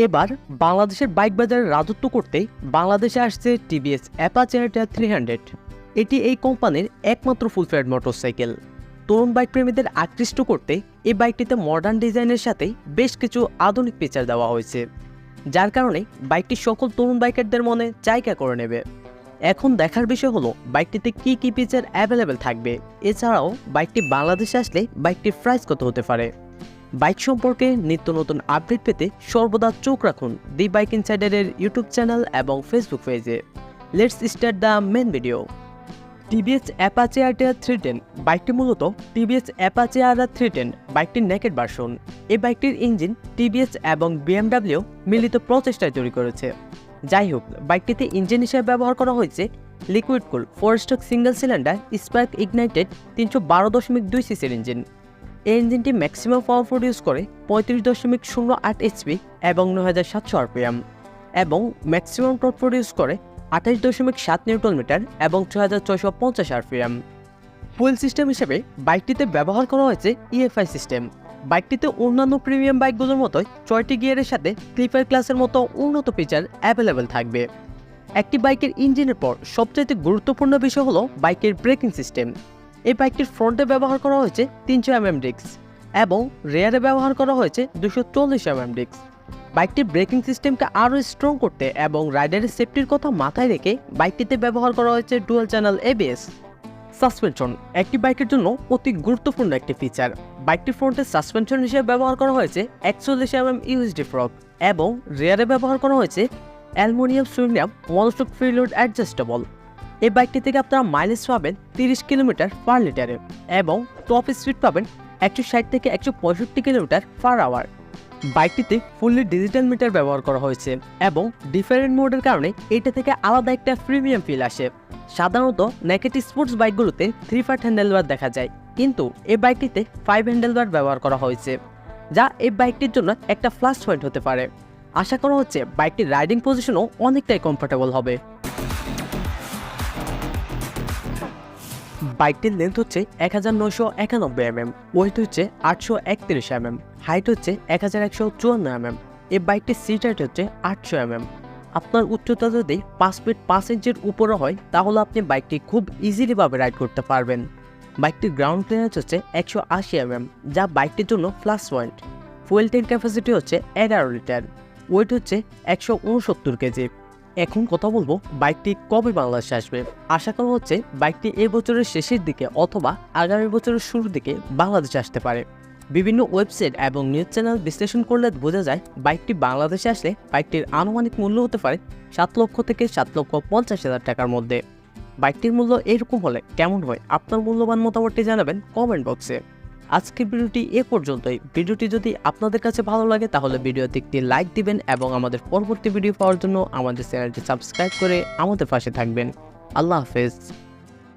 এবার বাংলাদেশের বাইক বাজারে রাজত্ব করতে বাংলাদেশে আসছে টিভিএস অ্যাপাচি আরটিআর 300। এটি এই কোম্পানির একমাত্র ফুল ফেড মোটরসাইকেল। তরুণ বাইক প্রেমীদের আকৃষ্ট করতে এই বাইকটিতে মডার্ন ডিজাইনের সাথে বেশ কিছু আধুনিক ফিচার দেওয়া হয়েছে, যার কারণে বাইকটি সকল তরুণ বাইকারদের মনে জায়গা করে নেবে। এখন দেখার বিষয় হলো বাইকটিতে কি কি ফিচার অ্যাভেলেবেল থাকবে, এছাড়াও বাইকটি বাংলাদেশে আসলে বাইকটির প্রাইস কত হতে পারে। বাইক সম্পর্কে নিত্য নতুন আপডেট পেতে সর্বদা চোখ রাখুন দি বাইক ইনসাইডারের ইউটিউব চ্যানেল এবং ফেসবুক পেজে। Let's start the main video. TVS Apache RTR 310 বাইকটি মূলত টিভিএস অ্যাপাচি আরটিআর 310 বাইকটির নেকেড ভার্সন। এই বাইকটির ইঞ্জিন টিভিএস এবং বিএমডাব্লিউ মিলিত প্রচেষ্টায় তৈরি করেছে। যাই হোক, বাইকটিতে ইঞ্জিন হিসেবে ব্যবহার করা হয়েছে লিকুইড কুল 4 stroke single cylinder spark ignited 312.2 সিসির ইঞ্জিন। এই ইঞ্জিনটি ম্যাক্সিমাম পাওয়ার প্রডিউস করে 35.08 এইচপি এবং 9700 আরপিএম, এবং ম্যাক্সিমাম টর্ক প্রডিউস করে 28.7 নিউটন মিটার এবং 6650 আরপিএম। ফুয়েল সিস্টেম হিসেবে বাইকটিতে ব্যবহার করা হয়েছে ইএফআই সিস্টেম। বাইকটিতে অন্যান্য প্রিমিয়াম বাইকগুলোর মতোই 6টি গিয়ারের সাথে ক্লিপার ক্লাসের মতো উন্নত ফিচার অ্যাভেলেবেল থাকবে। একটি বাইকের ইঞ্জিনের পর সবচেয়ে গুরুত্বপূর্ণ বিষয় হলো বাইকের ব্রেকিং সিস্টেম। এই বাইকটির ফ্রন্টে ব্যবহার করা হয়েছে 300 ডিস্ক এবং রেয়ারে ব্যবহার করা হয়েছে 240 ডিস্ক। বাইকটির ব্রেকিং সিস্টেমকে আরও স্ট্রং করতে এবং রাইডারের সেফটির কথা মাথায় রেখে বাইকটিতে ব্যবহার করা হয়েছে ডুয়াল চ্যানেল এবিএস। সাসপেনশন একটি বাইকের জন্য অতি গুরুত্বপূর্ণ একটি ফিচার। বাইকটির ফ্রন্টে সাসপেনশন হিসেবে ব্যবহার করা হয়েছে 41 ইউএসডি ফ্রক এবং রেয়ারে ব্যবহার করা হয়েছে অ্যালুমিনিয়াম সুইংআপ মনোশক ফ্রিলোড অ্যাডজাস্টেবল। এই বাইকটি থেকে আপনারা মাইলেজ পাবেন 30 কিলোমিটার পার লিটারে এবং টপ স্পিড পাবেন 160 থেকে 165 কিলোমিটার পার আওয়ার। বাইকটিতে ফুললি ডিজিটাল মিটার ব্যবহার করা হয়েছে এবং ডিফারেন্ট মোডের কারণে এটা থেকে আলাদা একটা প্রিমিয়াম ফিল আসে। সাধারণত নেকেড স্পোর্টস বাইকগুলোতে 3 পার্ট হ্যান্ডেলবার দেখা যায়, কিন্তু এই বাইকটিতে 5 হ্যান্ডেলবার ব্যবহার করা হয়েছে, যা এই বাইকটির জন্য একটা প্লাস পয়েন্ট হতে পারে। আশা করা হচ্ছে বাইকটির রাইডিং পজিশনও অনেকটাই কমফোর্টেবল হবে। বাইকটির লেন্থ হচ্ছে 1991 mm, ওয়েট হচ্ছে 831 mm, হাইট হচ্ছে 1154 mm। এই বাইকটির সিট হাইট হচ্ছে 800 mm। আপনার উচ্চতা যদি 5 ফিট 5 ইঞ্চির উপরে হয় তাহলে আপনি বাইকটি খুব ইজিলিভাবে রাইড করতে পারবেন। বাইকটির গ্রাউন্ড ক্লিয়ারেন্স হচ্ছে 180 mm, যা বাইকটির জন্য plus point. Fuel tank capacity হচ্ছে 11 লিটার, ওয়েট হচ্ছে 169 কেজি। এখন কথা বলবো বাইকটি কবে বাংলাদেশে আসবে। আশা করা হচ্ছে বাইকটি এই বছরের শেষের দিকে অথবা আগামী বছরের শুরুর দিকে বাংলাদেশে আসতে পারে। বিভিন্ন ওয়েবসাইট এবং নিউজ চ্যানেল বিশ্লেষণ করলে বোঝা যায় বাইকটি বাংলাদেশে আসলে বাইকটির আনুমানিক মূল্য হতে পারে 7 লক্ষ থেকে 7,50,000 টাকার মধ্যে। বাইকটির মূল্য এরকম হলে কেমন হয়, আপনার মূল্যবান মতামতটি জানাবেন কমেন্ট বক্সে। আজকের ভিডিওটি এ পর্যন্তই। ভিডিওটি যদি আপনাদের কাছে ভালো লাগে তাহলে ভিডিওতে একটি লাইক দিবেন এবং আমাদের পরবর্তী ভিডিও পাওয়ার জন্য আমাদের চ্যানেলটি সাবস্ক্রাইব করে আমাদের পাশে থাকবেন। আল্লাহ হাফেজ।